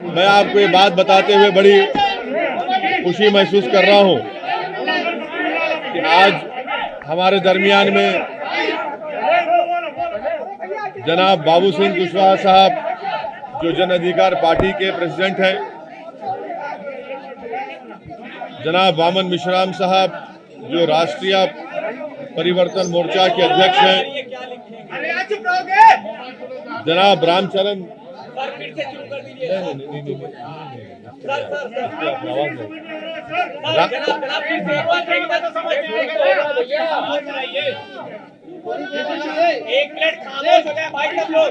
मैं आपको ये बात बताते हुए बड़ी खुशी महसूस कर रहा हूं कि आज हमारे दरमियान में जनाब बाबू सिंह कुशवाहा साहब, जो जन अधिकार पार्टी के प्रेसिडेंट हैं, जनाब वामन मिश्राम साहब, जो राष्ट्रीय परिवर्तन मोर्चा के अध्यक्ष हैं, जनाब रामचरण एक मिनट खामोश हो जाए भाई सब लोग।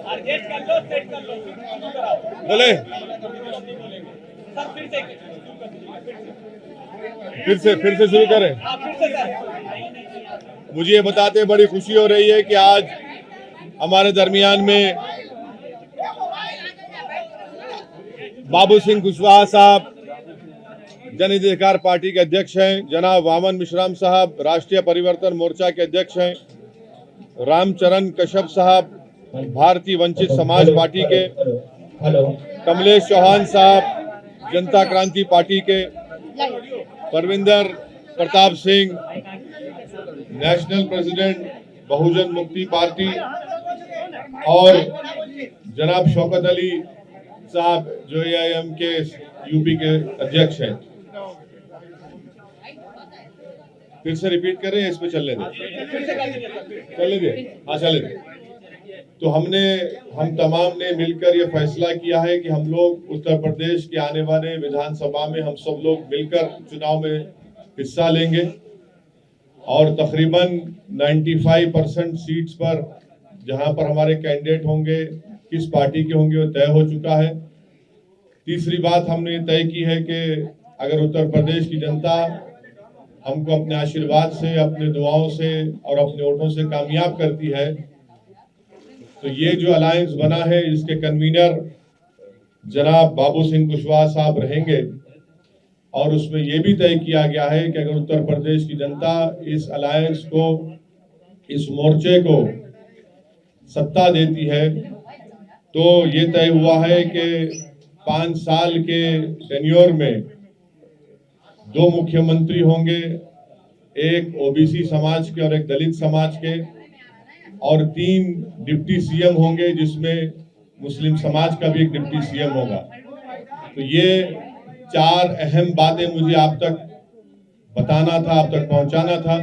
एडजस्ट कर लो, सेट कर लो, बोले सब फिर से शुरू करें। मुझे ये बताते बड़ी खुशी हो रही है कि आज हमारे दरमियान में बाबू सिंह कुशवाहा साहब, जन अधिकार पार्टी के अध्यक्ष हैं, जनाब वामन मिश्राम साहब, राष्ट्रीय परिवर्तन मोर्चा के अध्यक्ष हैं, रामचरण कश्यप साहब, भारतीय वंचित समाज पार्टी के, कमलेश चौहान साहब, जनता क्रांति पार्टी के, परविंदर प्रताप सिंह, नेशनल प्रेसिडेंट बहुजन मुक्ति पार्टी, और जनाब शौकत अली साहब, जो AIM के यूपी के अध्यक्ष हैं। फिर से रिपीट करें, इस पे चलने दे। तो हम तमाम ने मिलकर ये फैसला किया है कि हम लोग उत्तर प्रदेश के आने वाले विधानसभा में हम सब लोग मिलकर चुनाव में हिस्सा लेंगे और तकरीबन 95% सीट्स पर जहां पर हमारे कैंडिडेट होंगे, किस पार्टी के होंगे, वो तय हो चुका है। तीसरी बात हमने तय की है कि अगर उत्तर प्रदेश की जनता हमको अपने आशीर्वाद से, अपने दुआओं से और अपने वोटों से कामयाब करती है, तो ये जो अलायंस बना है, इसके कन्वीनर जनाब बाबू सिंह कुशवाहा साहब रहेंगे। और उसमें ये भी तय किया गया है कि अगर उत्तर प्रदेश की जनता इस अलायंस को, इस मोर्चे को सत्ता देती है, तो ये तय हुआ है कि 5 साल के टेन्योर में 2 मुख्यमंत्री होंगे, एक OBC समाज के और एक दलित समाज के, और 3 डिप्टी CM होंगे, जिसमें मुस्लिम समाज का भी एक डिप्टी CM होगा। तो ये 4 अहम बातें मुझे आप तक बताना था, आप तक पहुंचाना था।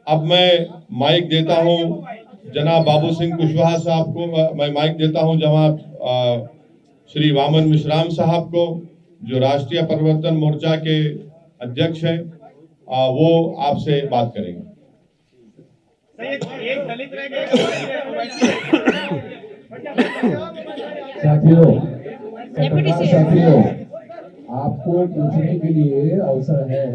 अब मैं माइक देता हूं जनाब बाबू सिंह कुशवाहा साहब को, मैं माइक देता हूं जनाब श्री वामन मिश्राम साहब को, जो राष्ट्रीय परिवर्तन मोर्चा के अध्यक्ष हैं। वो आपसे बात करेंगे। साथियों, आपको पूछने के लिए अवसर है।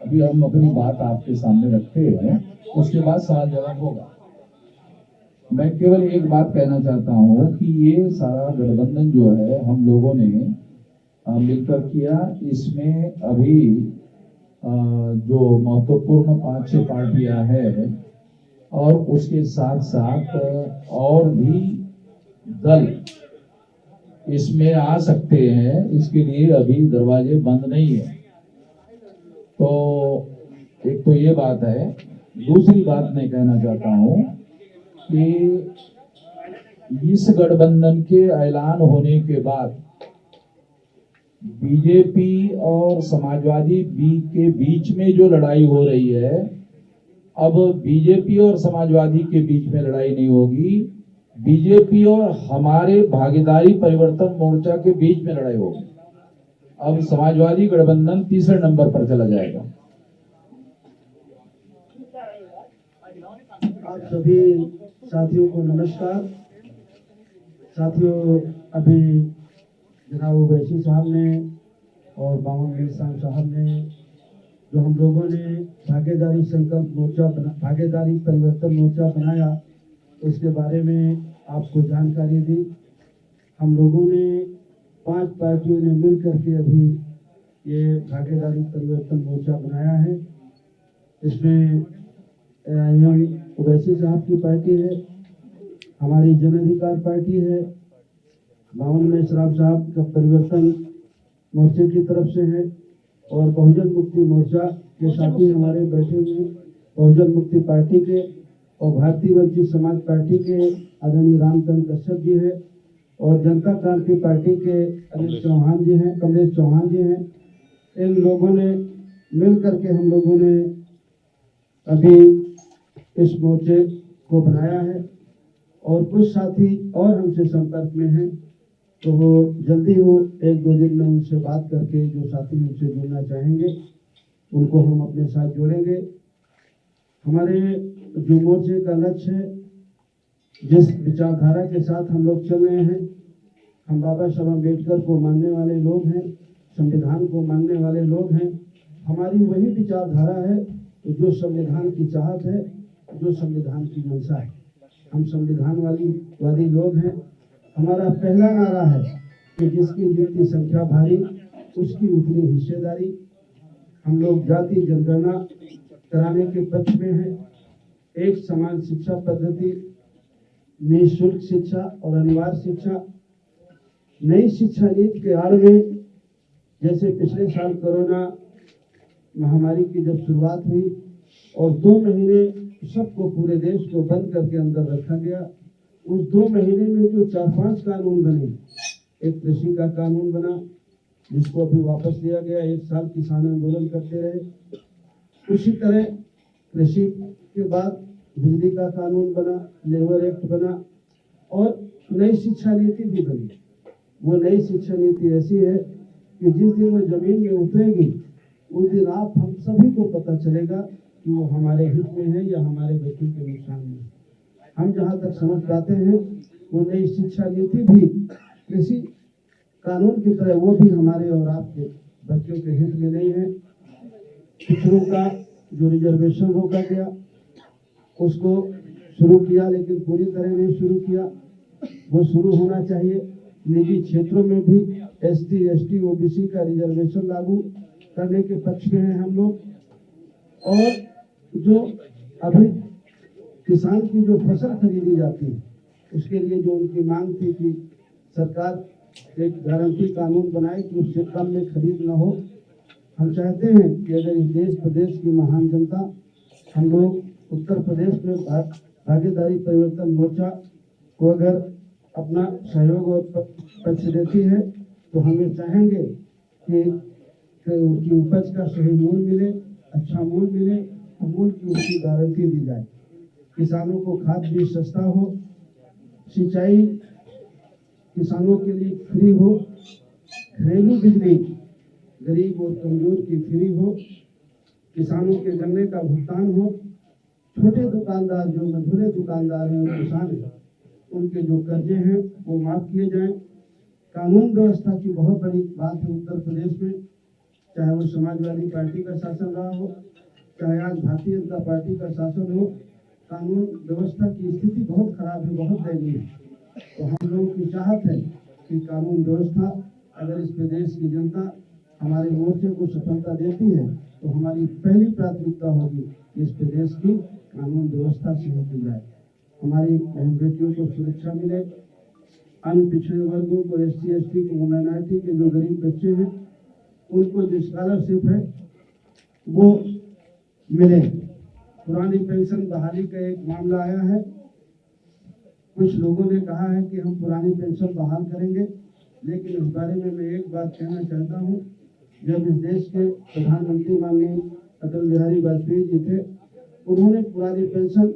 अभी हम अपनी बात आपके सामने रखते हैं, उसके बाद सवाल जवाब होगा। मैं केवल एक बात कहना चाहता हूं कि ये सारा गठबंधन जो है हम लोगों ने मिलकर किया, इसमें अभी जो महत्वपूर्ण 5-6 पार्टियां हैं और उसके साथ साथ और भी दल इसमें आ सकते हैं, इसके लिए अभी दरवाजे बंद नहीं है। तो एक तो ये बात है। दूसरी बात मैं कहना चाहता हूं कि इस गठबंधन के ऐलान होने के बाद बीजेपी और समाजवादी के बीच में जो लड़ाई हो रही है, अब बीजेपी और समाजवादी के बीच में लड़ाई नहीं होगी, बीजेपी और हमारे भागीदारी परिवर्तन मोर्चा के बीच में लड़ाई होगी। अब समाजवादी गठबंधन तीसरे नंबर पर चला जाएगा। आप सभी साथियों को नमस्कार। साथियों, अभी जनाब ओवैसी साहब ने और बावन मिश्राम साहब ने जो हम लोगों ने भागीदारी संकल्प मोर्चा भागीदारी परिवर्तन मोर्चा बनाया, उसके बारे में आपको जानकारी दी। हम लोगों ने 5 पार्टियों ने मिल करके अभी ये भागीदारी परिवर्तन मोर्चा बनाया है। इसमें ओवैसी साहब की पार्टी है, हमारी जन अधिकार पार्टी है, बावन में शराब साहब का परिवर्तन मोर्चे की तरफ से है और बहुजन मुक्ति मोर्चा के साथी हमारे बैठे हुए हैं, बहुजन मुक्ति पार्टी के और भारतीय वंचित समाज पार्टी के आदरणीय रामचंद्र कश्यप जी हैं और जनता क्रांति पार्टी के अनिल चौहान जी हैं, कमलेश चौहान जी हैं। इन लोगों ने मिल करके हम लोगों ने अभी इस मोर्चे को बनाया है और कुछ साथी और हमसे संपर्क में हैं, तो वो जल्दी हो 1-2 दिन में उनसे बात करके जो साथी हमसे जुड़ना चाहेंगे उनको हम अपने साथ जोड़ेंगे। हमारे जो मोर्चे का लक्ष्य है, जिस विचारधारा के साथ हम लोग चल रहे हैं, हम बाबा साहब अम्बेडकर को मानने वाले लोग हैं, संविधान को मानने वाले लोग हैं। हमारी वही विचारधारा है जो संविधान की चाहत है, जो संविधान की मंशा है। हम संविधान वादी लोग हैं। हमारा पहला नारा है कि जिसकी जितनी संख्या भारी उसकी उतनी हिस्सेदारी। हम लोग जाति जनगणना कराने के पक्ष में हैं। एक समान शिक्षा पद्धति, निःशुल्क शिक्षा और अनिवार्य शिक्षा। नई शिक्षा नीति के आड़ में जैसे पिछले साल कोरोना महामारी की जब शुरुआत हुई और 2 महीने सबको पूरे देश को बंद करके अंदर रखा गया, उस 2 महीने में जो 4-5 कानून बने, एक कृषि का कानून बना जिसको अभी वापस लिया गया, 1 साल किसान आंदोलन करते रहे। उसी तरह कृषि के बाद बिजली का कानून बना, लेबर एक्ट बना और नई शिक्षा नीति भी बनी। वो नई शिक्षा नीति ऐसी है कि जिस दिन वो जमीन में उतरेगी उस दिन आप हम सभी को पता चलेगा कि वो हमारे हित में है या हमारे बच्चों के नुकसान में है। हम जहाँ तक समझ पाते हैं वो नई शिक्षा नीति भी कृषि कानून की तरह वो भी हमारे और आपके बच्चों के हित में नहीं है। पिछड़ों का जो रिजर्वेशन रोका गया उसको शुरू किया, लेकिन पूरी तरह नहीं शुरू किया, वो शुरू होना चाहिए। निजी क्षेत्रों में भी ST, ST, OBC का रिजर्वेशन लागू करने के पक्ष में हैं हम लोग। और जो अभी किसान की जो फसल खरीदी जाती है उसके लिए जो उनकी मांग थी कि सरकार एक गारंटी कानून बनाए कि उससे कम में खरीद न हो। हम चाहते हैं कि अगर इस देश प्रदेश की महान जनता हम लोग उत्तर प्रदेश में भागीदारी परिवर्तन मोर्चा को अगर अपना सहयोग और पक्ष देती है तो हम ये चाहेंगे कि उनकी उपज का सही मूल्य मिले, अच्छा मूल्य मिले, मूल्य की उसकी गारंटी दी जाए। किसानों को खाद बीज सस्ता हो, सिंचाई किसानों के लिए फ्री हो, घरेलू बिजली गरीब और कमजोर की फ्री हो, किसानों के गन्ने का भुगतान हो, छोटे दुकानदार जो मझोले दुकानदार हैं और किसान हैं उनके जो कर्जे हैं वो माफ किए जाएं। कानून व्यवस्था की बहुत बड़ी बात है उत्तर प्रदेश में, चाहे वो समाजवादी पार्टी का शासन रहा हो, चाहे आज भारतीय जनता पार्टी का शासन हो, कानून व्यवस्था की स्थिति बहुत खराब है, बहुत दयनीय है। तो हम लोगों की चाहत है कि कानून व्यवस्था अगर इस प्रदेश की जनता हमारे मोर्चे को सफलता देती है तो हमारी पहली प्राथमिकता होगी कि इस प्रदेश की कानून व्यवस्था सही की जाए, हमारी बहन बेटियों को सुरक्षा मिले, अन्य पिछड़े वर्गों को, SC, ST को, माइनॉरिटी के जो गरीब बच्चे हैं उनको जो स्कॉलरशिप है वो मिले। पुरानी पेंशन बहाली का एक मामला आया है। कुछ लोगों ने कहा है कि हम पुरानी पेंशन बहाल करेंगे, लेकिन इस बारे में मैं एक बात कहना चाहता हूँ। जब इस देश के प्रधानमंत्री माननीय अटल बिहारी वाजपेयी जी थे, उन्होंने पुरानी पेंशन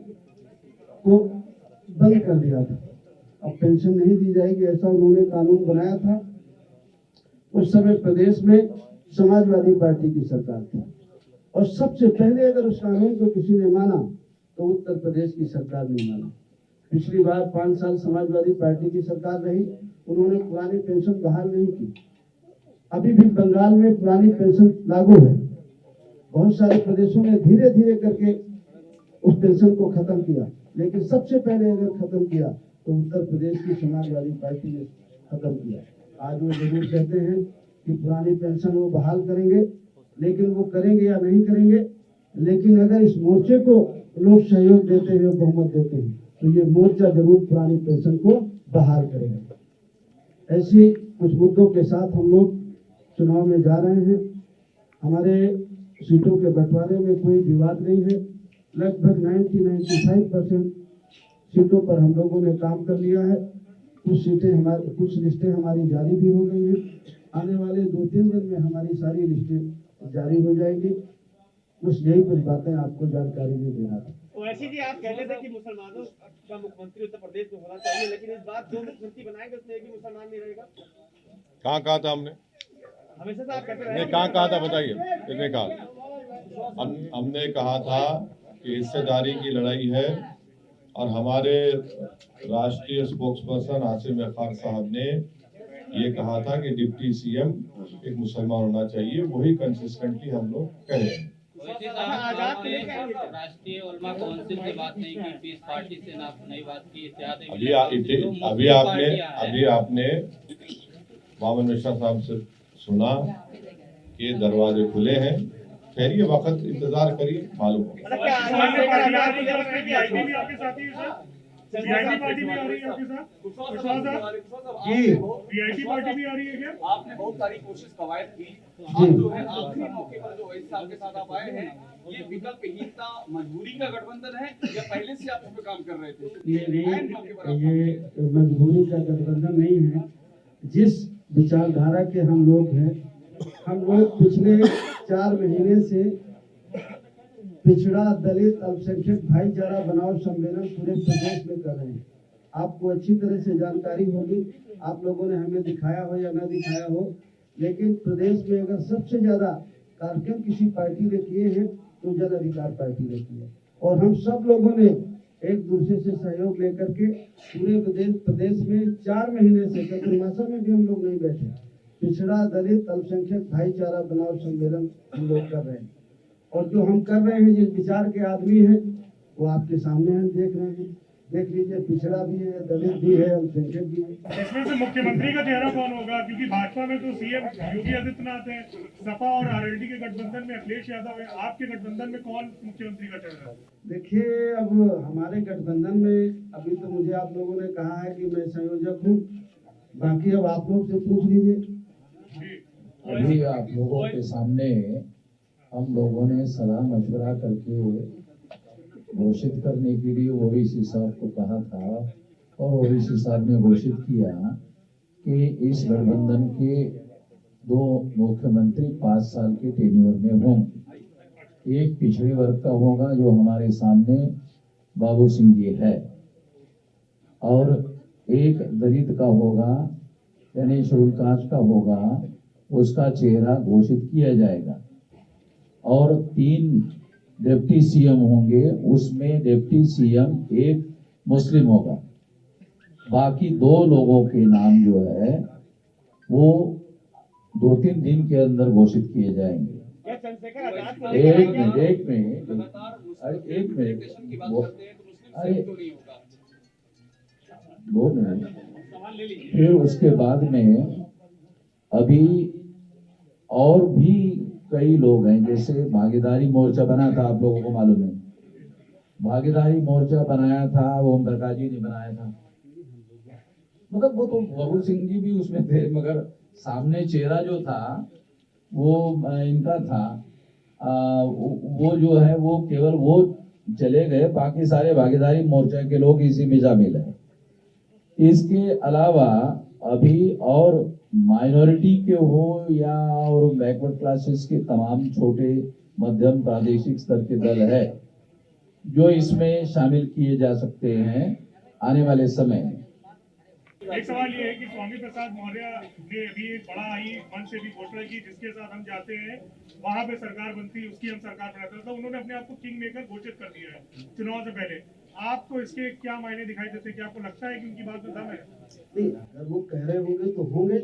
को बंद कर दिया था। अब पेंशन नहीं दी जाएगी ऐसा उन्होंने कानून बनाया था। उस समय प्रदेश में समाजवादी पार्टी की सरकार थी और सबसे पहले अगर उस कानून को किसी ने माना तो उत्तर प्रदेश की सरकार ने माना। पिछली बार 5 साल समाजवादी पार्टी की सरकार रही, उन्होंने पुरानी पेंशन बहाल नहीं की। अभी भी बंगाल में पुरानी पेंशन लागू है। बहुत सारे प्रदेशों ने धीरे धीरे करके उस पेंशन को खत्म किया, लेकिन सबसे पहले अगर खत्म किया तो उत्तर प्रदेश की समाजवादी पार्टी ने खत्म किया। आज वो जरूर कहते हैं कि पुरानी पेंशन वो बहाल करेंगे, लेकिन वो करेंगे या नहीं करेंगे, लेकिन अगर इस मोर्चे को लोग सहयोग देते हैं, बहुमत देते हैं, तो ये मोर्चा जरूर पुरानी पेंशन को बहाल करेगा। ऐसे कुछ मुद्दों के साथ हम लोग चुनाव में जा रहे हैं। हमारे सीटों के बंटवारे में कोई विवाद नहीं है। लगभग 95% सीटों पर हम लोगों ने काम कर लिया है। कुछ लिस्टें हमारी जारी भी हो गई हैं। आने वाले 2-3 दिन में हमारी सारी लिस्टें जारी हो जाएंगी। बस यही कुछ बातें आपको जानकारी में देना था। ओवैसी जी, आप कहते थे कि मुसलमानों का मुख्यमंत्री उत्तर प्रदेश में होना चाहिए, लेकिन इस बार जो मुख्यमंत्री बनाएंगे उसमें एक भी मुसलमान नहीं रहेगा। कहाँ कहा था हमने? हमेशा से आप कहते हमने रहे। कहाँ कहा था बताइए, किसने कहा? हमने कहा था कि हिस्सेदारी की लड़ाई है, और हमारे राष्ट्रीय स्पोक्स पर्सन आसिम खान साहब ने ये कहा था कि डिप्टी सीएम एक मुसलमान होना चाहिए। वही कंसिस्टेंटली हम लोग कह रहे हैं। राष्ट्रीय उलमा काउंसिल की बात नहीं की, पीस पार्टी से नहीं बात की, अभी आपने मामन मिश्रा साहब से सुना कि दरवाजे खुले हैं। ठहरिए, वक्त इंतजार करिए, मालूम होगा। वीआईपी पार्टी भी आ रही है आपके साथ? विश्वास है? जी, वीआईपी पार्टी भी आ रही है क्या? आपने बहुत सारी कोशिश कवायद की, आप जो है आखिरी मौके पर जो वैसे आपके साथ आप आए हैं, ये विकल्पहीनता मजबूरी का गठबंधन है या पहले से आप इस पे काम कर रहे थे? ये मजबूरी का गठबंधन नहीं है। जिस विचारधारा के हम लोग हैं, हम लोग पिछले 4 महीने से पिछड़ा दलित अल्पसंख्यक भाईचारा बनाओ सम्मेलन पूरे प्रदेश में कर रहे हैं। आपको अच्छी तरह से जानकारी होगी, आप लोगों ने हमें दिखाया हो या न दिखाया हो, लेकिन प्रदेश में अगर सबसे ज्यादा कार्यक्रम किसी पार्टी ने किए हैं तो जन अधिकार पार्टी ने किए, और हम सब लोगों ने एक दूसरे से सहयोग लेकर के पूरे प्रदेश में 4 महीने से, चतुर्मासा में भी हम लोग नहीं बैठे, पिछड़ा दलित अल्पसंख्यक भाईचारा बनाओ सम्मेलन हम लोग कर रहे हैं। और जो हम कर रहे हैं, जिस विचार के आदमी हैं, वो आपके सामने हम देख रहे हैं। देख लीजिए, पिछड़ा भी है, दलित भी है, अल्पसंख्यक भी है। इसमें से मुख्यमंत्री का चेहरा कौन होगा? क्योंकि भाजपा में तो सीएम योगी आदित्यनाथ है, सपा और आरएलडी के गठबंधन में अखिलेश यादव है, आपके गठबंधन में कौन मुख्यमंत्री का चेहरा है? देखिए, अब हमारे गठबंधन में अभी तो मुझे आप लोगों ने कहा है कि मैं संयोजक हूँ, बाकी अब आप लोग से पूछ लीजिए। अभी आप लोगों के सामने हम लोगों ने सलाह मशवरा करके घोषित करने के लिए ओवैसी साहब को कहा था, और ओवैसी साहब ने घोषित किया कि इस गठबंधन के 2 मुख्यमंत्री 5 साल के टेन्योर में होंगे। एक पिछड़े वर्ग का होगा जो हमारे सामने बाबू सिंह जी है, और एक दलित का होगा यानी शेड्यूल कास्ट का होगा, उसका चेहरा घोषित किया जाएगा। और 3 डिप्टी सीएम होंगे, उसमें डिप्टी सीएम एक मुस्लिम होगा। बाकी 2 लोगों के नाम जो है वो 2-3 दिन के अंदर घोषित किए जाएंगे। एक मिनट अरे 2 मिनट। फिर उसके बाद में अभी और भी कई लोग हैं, जैसे भागीदारी मोर्चा बना था, आप लोगों को मालूम है, भागीदारी मोर्चा बनाया था, ओम प्रकाश जी ने बनाया था। मतलब वो तो बाबू सिंह जी भी उसमें थे, मगर सामने चेहरा जो था वो इनका था। वो जो है वो केवल वो चले गए, बाकी सारे भागीदारी मोर्चा के लोग इसी में शामिल है। इसके अलावा अभी और माइनॉरिटी के हो या और बैकवर्ड क्लासेस के तमाम छोटे मध्यम प्रादेशिक स्तर के दल है जो इसमें शामिल किए जा सकते हैं आने वाले समय में। एक सवाल ये है कि स्वामी प्रसाद मौर्य ने अभी एक बड़ा ही मन से भी घोषणा की, जिसके साथ हम जाते हैं वहां पे सरकार बनती, उसकी हम सरकार बनाते था। उन्होंने अपने आप को किंग मेकर घोषित कर दिया है चुनाव से पहले। आपको इसके क्या मायने दिखाई देते? क्या आपको लगता है कि उनकी बात में दम है? नहीं, अगर वो कह रहे होंगे तो होंगे,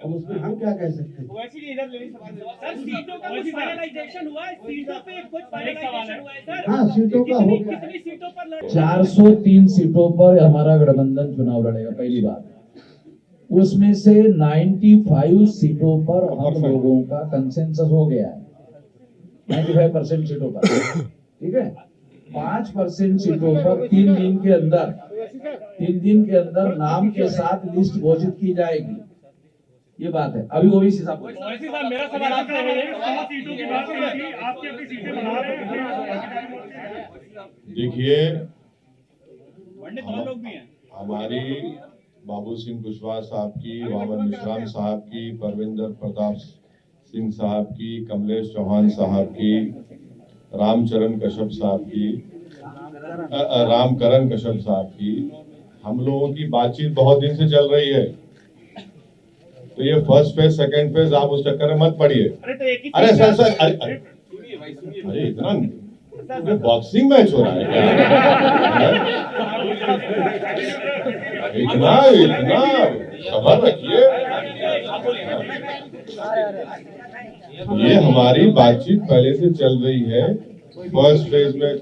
अब उसमें हम क्या कह सकते हैं। ओवैसी जी, इधर लेनी सवाल सर, सीटों का कुछ फाइनलाइजेशन हुआ है? सीटों पे कुछ फाइनलाइजेशन हुआ है सर? हाँ, सीटों का हो गया। कितनी सीटों पर 403 सीटों पर हमारा गठबंधन चुनाव लड़ेगा, पहली बात। उसमें से 95 सीटों पर हम लोगों का कंसेंसस हो गया है, 95% सीटों पर, ठीक है। 5% सीटों पर 3 दिन के अंदर नाम के साथ लिस्ट घोषित की जाएगी, ये बात है। अभी ओबीसी साहब ओवैसी साहब, मेरा सवाल आपसे है, 100 सीटों की बात की थी, आपकी अपनी सीटें बढ़ा रहे हैं। देखिए, लोग भी हैं। हमारी बाबू सिंह कुशवाहा साहब की, वामन मिश्राम साहब की, परविंदर प्रताप सिंह साहब की, कमलेश चौहान साहब की, रामकरण कश्यप साहब की, हम लोगों की बातचीत बहुत दिन से चल रही है। तो ये फर्स्ट फेज, सेकंड फेज, आप उस चक्कर में मत पड़िए। अरे सर, अरे इतना बॉक्सिंग मैच हो रहा है क्या? इतना सबर रखिए। ये हमारी बातचीत पहले से चल रही है। फर्स्ट फेज में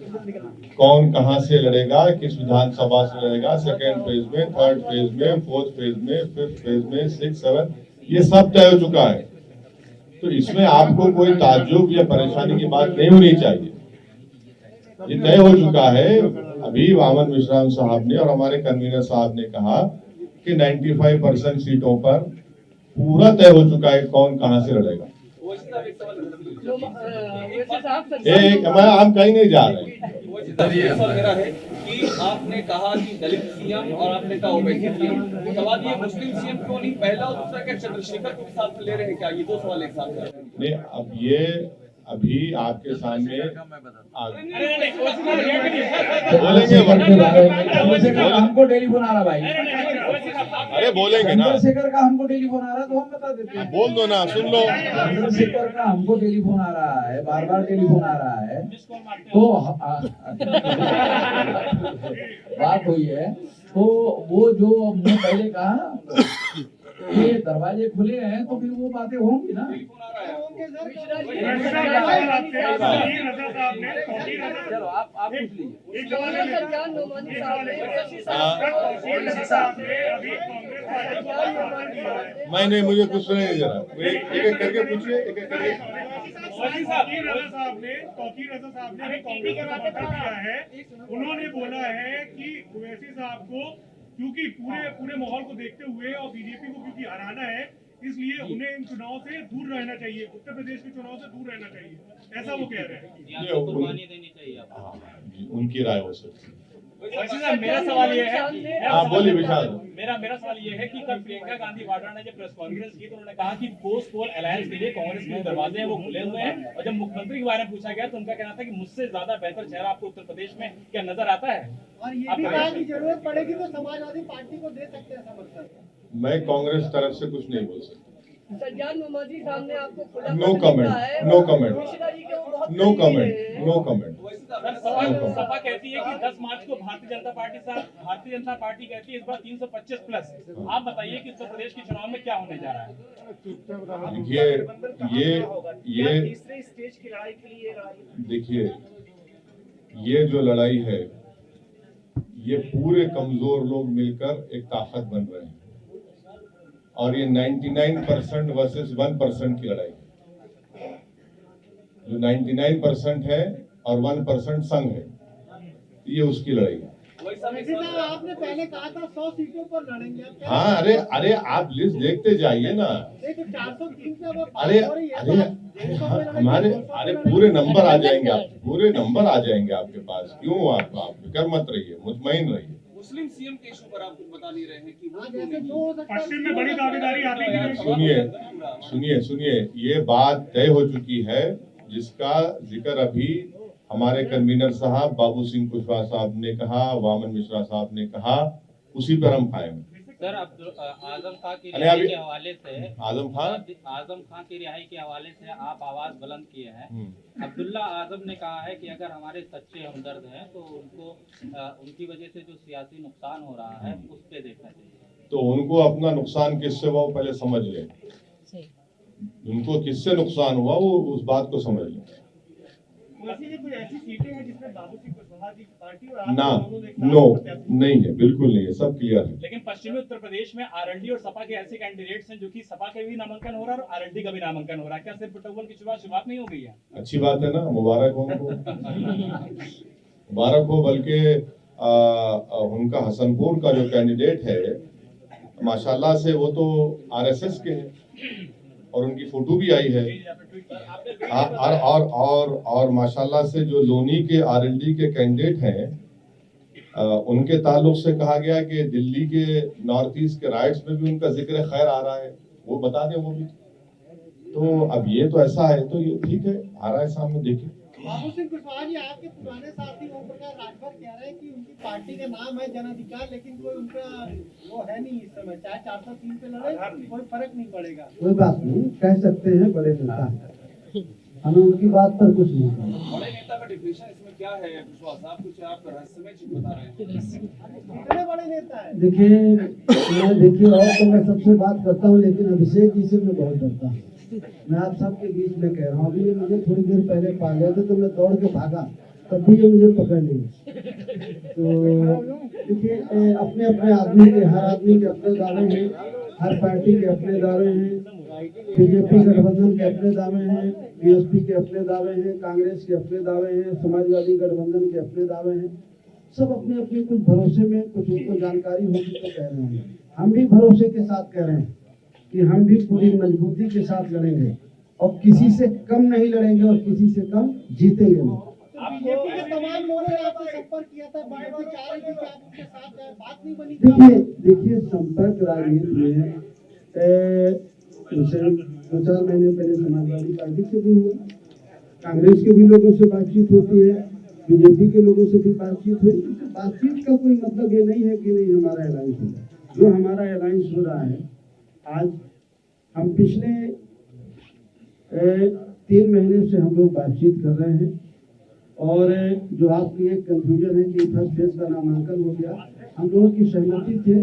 कौन कहां से लड़ेगा, किस विधानसभा से लड़ेगा, सेकेंड फेज में, थर्ड फेज में, फोर्थ फेज में, फिफ्थ फेज में, 6, 7, ये सब तय हो चुका है। तो इसमें आपको कोई ताज्जुब या परेशानी की बात नहीं होनी चाहिए। ये तय हो चुका है। अभी वामन मिश्राम साहब ने और हमारे कन्वीनर साहब ने कहा कि 95% सीटों पर पूरा तय हो चुका है कौन कहां से लड़ेगा। हम कहीं नहीं जा रहे। सवाल मेरा है कि आपने कहा कि दलित सीएम और आपने कहा ओवैसी सीएम, सवाल ये मुस्लिम सीएम क्यों नहीं, पहला और दूसरा क्या चंद्रशेखर को साथ ले रहे हैं क्या? ये 2 सवाल एक साथ है। नहीं, अब ये अभी आपके सामने बोलेंगे, हमको टेलीफोन आ रहा भाई, अरे बोलेंगे ना, चंद्रशेखर का हमको टेलीफोन आ रहा है तो हम बता देते हैं। बोल दो ना, सुन लो। चंद्रशेखर का हमको टेलीफोन आ रहा है, बार टेलीफोन आ रहा है, तो बात हुई है। तो वो जो हमने पहले कहा ये दरवाजे खुले हैं तो फिर वो बातें होंगी ना। चलो आप पूछ लीजिए। नहीं, मुझे कुछ सुनाई नहीं दे रहा। एक एक करके पूछिए, एक एक करके। तौकीर रजा साहब ने कांग्रेस का समर्थन किया है। उन्होंने बोला है कि ओवैसी साहब को क्योंकि पूरे माहौल को देखते हुए और बीजेपी को क्योंकि हराना है, इसलिए उन्हें इन चुनाव से दूर रहना चाहिए, उत्तर प्रदेश के चुनाव से दूर रहना चाहिए, ऐसा वो कह रहे हैं। कुर्बानी देनी चाहिए आपको। उनकी राय हो सकती है। मेरा सवाल ये है, बोलिए विशाल। मेरा सवाल ये है कि कल प्रियंका गांधी वाड्रा ने जब प्रेस कॉन्फ्रेंस की तो उन्होंने कहा कि पोस्ट पोल अलायंस के लिए कांग्रेस के दरवाजे हैं वो खुले हुए हैं, और जब मुख्यमंत्री के बारे में पूछा गया तो उनका कहना था कि मुझसे ज्यादा बेहतर चेहरा आपको उत्तर प्रदेश में क्या नजर आता है? और ये भी कहा कि जरूरत पड़ेगी तो समाजवादी पार्टी को दे सकते हैं समर्थन। मैं कांग्रेस तरफ से कुछ नहीं बोल सकता। सज्जाद मोहम्मदी साहब ने आपको खुला no comment, no comment, no comment, no comment. Sapa कहती है कि 10 मार्च को भारतीय जनता पार्टी कहती है इस बार 325 प्लस। आप बताइए कि उत्तर प्रदेश के चुनाव में क्या होने जा रहा है? देखिए, ये तीसरे स्टेज की लड़ाई के लिए देखिए, ये जो लड़ाई है, ये पूरे कमजोर लोग मिलकर एक ताकत बन रहे हैं, और ये 99% वर्सेस 1% की लड़ाई है। जो 99% है और 1% संघ है, ये उसकी लड़ाई है। आपने पहले कहा था 100 सीटों पर लड़ेंगे। हाँ, अरे आप लिस्ट देखते जाइए ना। 403 से अरे हमारे पूरे नंबर आ जाएंगे, पूरे नंबर आ जाएंगे आपके पास। क्यों आप फिक्र मत रहिए, मुतमईन रहिए। मुस्लिम सीएम के इशू पर आप कुछ बता नहीं रहे हैं कि पश्चिम में बड़ी दावेदारी आपकी। सुनिए, ये बात तय हो चुकी है, जिसका जिक्र अभी हमारे कन्वीनर साहब बाबू सिंह कुशवाहा साहब ने कहा, वामन मिश्रा साहब ने कहा, उसी पर हम खाएंगे। सर, आजम खां की रिहाई के हवाले से आजम खां की रिहाई के हवाले से आप आवाज बुलंद किए हैं। अब्दुल्ला आजम ने कहा है कि अगर हमारे सच्चे हमदर्द हैं तो उनको उनकी वजह से जो सियासी नुकसान हो रहा है उस पर देखना चाहिए। तो उनको अपना नुकसान किससे हुआ वो पहले समझ लें। उनको किससे नुकसान हुआ वो उस बात को समझ लें। वैसे ये कुछ ऐसी सीटें हैं जिसमें बाबू सिंह कुशवाहा जी की पार्टी और आप ना, दोनों ने एक साथ नो, प्रत्याशी- नहीं है, बिल्कुल नहीं है, सब क्लियर है। लेकिन पश्चिमी उत्तर प्रदेश में आरएलडी और सपा के ऐसे कैंडिडेट्स हैं जो कि सपा के भी नामांकन हो रहा है और आरएलडी का भी नामांकन हो रहा है। क्या सिर्फ पिटौवल की शुरुआत नहीं हो गई है? अच्छी बात है ना, मुबारक हो उनको, मुबारक हो। बल्कि उनका हसनपुर का जो कैंडिडेट है माशाल्लाह से वो तो आरएसएस के हैं और उनकी फोटो भी आई है। और माशाल्लाह से जो लोनी के आरएलडी के कैंडिडेट हैं उनके ताल्लुक से कहा गया कि दिल्ली के नॉर्थ ईस्ट के राइट्स में भी उनका जिक्र खैर आ रहा है, वो बता दें वो भी। तो अब ये तो ऐसा है तो ये ठीक है, आ रहा है सामने, देखिए। बाबू सिंह कुशवाहा जी आपके पुराने साथी ओम प्रकाश राजभर कह रहे हैं कि उनकी पार्टी का नाम है जन अधिकार, लेकिन कोई उनका वो है नहीं इस समय, चाहे 403 पे लड़े कोई फर्क नहीं पड़ेगा। कोई बात नहीं, कह सकते हैं बड़े नेता हैं, हमें उनकी बात पर कुछ नहीं कहना। बड़े नेता का डिफिनेशन इसमें क्या है कुशवाहा साहब, कुछ आप रहस्यमय चीज बता रहे हैं? कितने बड़े नेता है? देखिए और तो मैं सबसे बात करता हूँ, लेकिन अभिषेक जी से मैं बहुत डरता हूँ। मैं आप सबके बीच में कह रहा हूँ, अभी ये मुझे थोड़ी देर पहले पा गए थे तो मैं दौड़ के भागा, तब भी ये मुझे पकड़ लिए। तो देखिए अपने अपने आदमी के, हर आदमी के अपने दावे हैं, हर पार्टी के अपने दावे हैं, बीजेपी गठबंधन के अपने दावे हैं, बीएसपी के अपने दावे हैं, कांग्रेस के अपने दावे हैं, समाजवादी गठबंधन के अपने दावे हैं। सब अपने अपने कुछ भरोसे में, कुछ उनको जानकारी होगी तो कह रहे हैं। हम भी भरोसे के साथ कह रहे हैं कि हम भी पूरी मजबूती के साथ लड़ेंगे और किसी से कम नहीं लड़ेंगे और किसी से कम जीतेंगे नहीं। बीजेपी के तमाम लोगों ने आपसे संपर्क किया था, बीजेपी चाह रही थी कि आप उनके साथ जाए, बात नहीं बनी। देखिए संपर्क राजनीति में दो चार महीने पहले समाजवादी पार्टी से भी हुआ, कांग्रेस के भी लोगों से बातचीत होती है, बीजेपी के लोगों से भी बातचीत हुई। बातचीत का कोई मतलब ये नहीं है कि नहीं हमारा अलायंस हो रहा है। जो हमारा अलायंस हो रहा है, आज हम पिछले 3 महीने से हम लोग बातचीत कर रहे हैं और जो आपकी एक कंफ्यूजन है कि फर्स्ट फेज का नामांकन हो गया, हम लोगों की सहमति थे।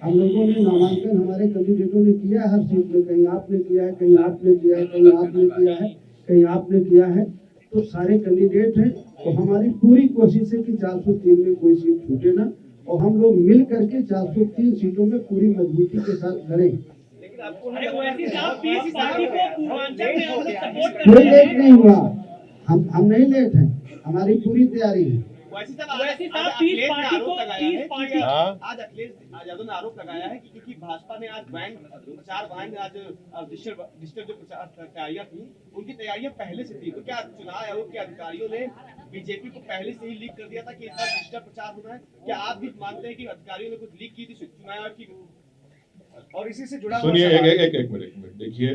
हम लोगों ने नामांकन हमारे कैंडिडेटों ने किया है हर सीट में, कहीं आपने किया है, कहीं आपने किया है, कहीं आपने किया है, कहीं आपने किया है, तो सारे कैंडिडेट हैं। तो हमारी पूरी कोशिश है कि 403 में कोई सीट छूटे ना और हम लोग मिल करके 403 सीटों में पूरी मजबूती के साथ लड़ें। कोई लेट नहीं हुआ, हम नहीं लेट हैं, हमारी पूरी तैयारी है। आज अखिलेश यादव ने आरोप लगाया है कि क्योंकि भाजपा ने आज प्रचार वाहन आज डिजिटल जो प्रचार तैयारियां थी उनकी तैयारियां पहले से थी, तो क्या चुनाव आयोग के अधिकारियों ने बीजेपी को पहले से ही लीक कर दिया था कि इस बार डिजिटल प्रचार होना है? क्या आप भी मानते हैं कि अधिकारियों ने कुछ लीक की थी चुनाव आयोग की? और इसी से जुड़ा सुनिए एक मिनट देखिए,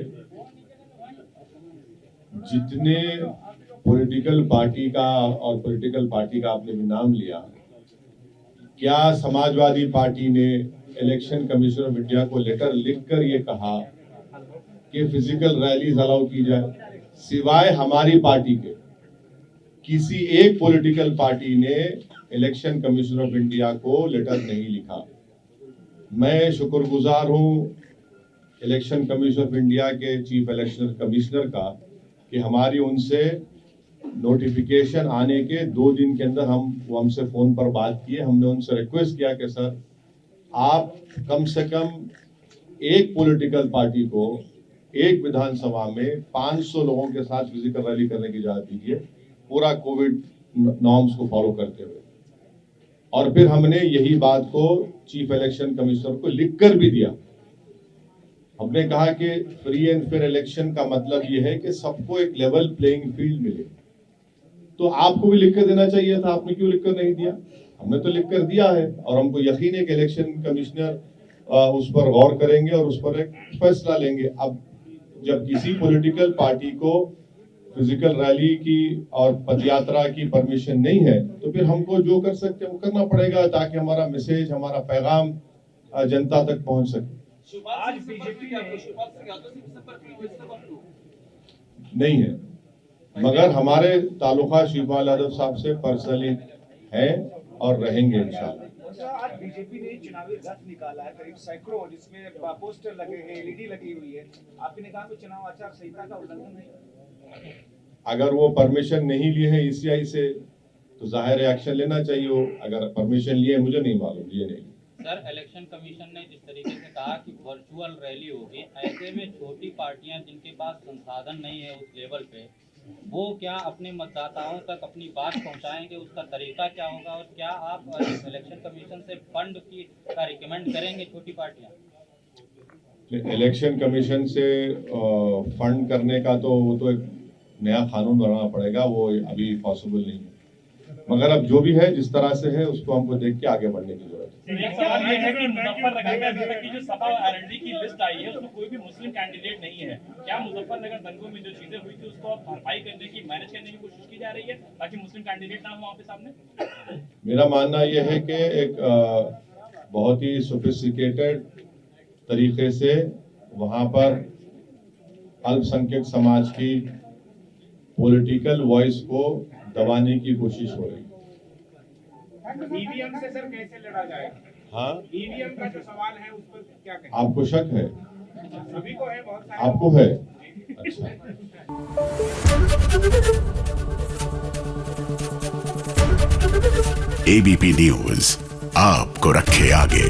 जितने पॉलिटिकल पार्टी का और पॉलिटिकल पार्टी का आपने भी नाम लिया, क्या समाजवादी पार्टी ने इलेक्शन कमीशन ऑफ इंडिया को लेटर लिखकर ये कहा कि फिजिकल रैलीज अलाउ की जाए? सिवाय हमारी पार्टी के किसी एक पॉलिटिकल पार्टी ने इलेक्शन कमीशन ऑफ इंडिया को लेटर नहीं लिखा। मैं शुक्रगुजार हूं इलेक्शन कमीशन ऑफ इंडिया के चीफ इलेक्शन कमिश्नर का कि हमारी उनसे नोटिफिकेशन आने के 2 दिन के अंदर वो हमसे फोन पर बात किए। हमने उनसे रिक्वेस्ट किया कि सर आप कम से कम एक पॉलिटिकल पार्टी को एक विधानसभा में 500 लोगों के साथ फिजिकल रैली करने की इजाजत दीजिए, पूरा कोविड नॉर्म्स को फॉलो करते हुए। और फिर हमने यही बात को चीफ इलेक्शन कमिश्नर को लिखकर भी दिया। हमने कहा कि फ्री एंड फेयर इलेक्शन का मतलब यह है कि सबको एक लेवल प्लेइंग फील्ड मिले। तो आपको भी लिखकर देना चाहिए था, आपने क्यों लिखकर नहीं दिया? हमने तो लिखकर दिया है और हमको यकीन है कि इलेक्शन कमिश्नर उस पर गौर करेंगे और उस पर एक फैसला लेंगे। अब जब किसी पॉलिटिकल पार्टी को फिजिकल रैली की और पदयात्रा की परमिशन नहीं है तो फिर हमको जो कर सकते हैं वो करना पड़ेगा ताकि हमारा मैसेज, हमारा पैगाम जनता तक पहुंच सके। आज बीजेपी नहीं है, मगर हमारे ताल्लुका शिवपाल यादव साहब से पर्सनली है और रहेंगे इंशाल्लाह। आज बीजेपी ने चुनावी रथ निकाला है करीब सैकड़ों, जिसमें पोस्टर लगे हैं, एलईडी लगी हुई है। आपके निगाह में चुनाव आचार संहिता का उल्लंघन नहीं? अगर वो परमिशन नहीं लिए है ईसीआई से तो जाहिर है एक्शन लेना चाहिए हो। अगर परमिशन लिए मुझे नहीं मालूम, लिए नहीं। सर, इलेक्शन कमीशन ने जिस तरीके से कहा कि वर्चुअल रैली होगी, ऐसे में छोटी पार्टियां जिनके पास संसाधन नहीं है उस लेवल पे, वो क्या अपने मतदाताओं तक अपनी बात पहुंचाएंगे? उसका तरीका क्या होगा? और क्या आप इलेक्शन कमीशन से फंड का रिकमेंड करेंगे छोटी पार्टियां? इलेक्शन कमीशन से फंड करने का तो वो तो एक नया कानून बनाना पड़ेगा, वो अभी पॉसिबल नहीं है। मगर अब जो भी है जिस तरह से है उसको हमको देख के आगे बढ़ने की जरूरत है। एक सवाल ये है कि मुजफ्फरनगर में अभी तक की जो सपा आरएलडी की लिस्ट आई है उसमें कोई भी मुस्लिम कैंडिडेट नहीं है। क्या मुजफ्फरनगर दंगों में जो चीजें हुई थी उसको भरपाई करने की, मैनेज करने की कोशिश की जा रही है ताकि मुस्लिम कैंडिडेट ना हो वहाँ पे सामने? मेरा मानना यह है कि एक बहुत ही सोफिस्टिकेटेड तरीके से वहाँ पर अल्पसंख्यक समाज की पॉलिटिकल वॉइस को दबाने की कोशिश हो रही है। ईवीएम से सर कैसे लड़ा जाएगा? हाँ, ईवीएम का जो सवाल है उस पर क्या कहें? आपको शक है? सभी को है, बहुत सारे आपको है? अच्छा। एबीपी न्यूज आपको रखे आगे।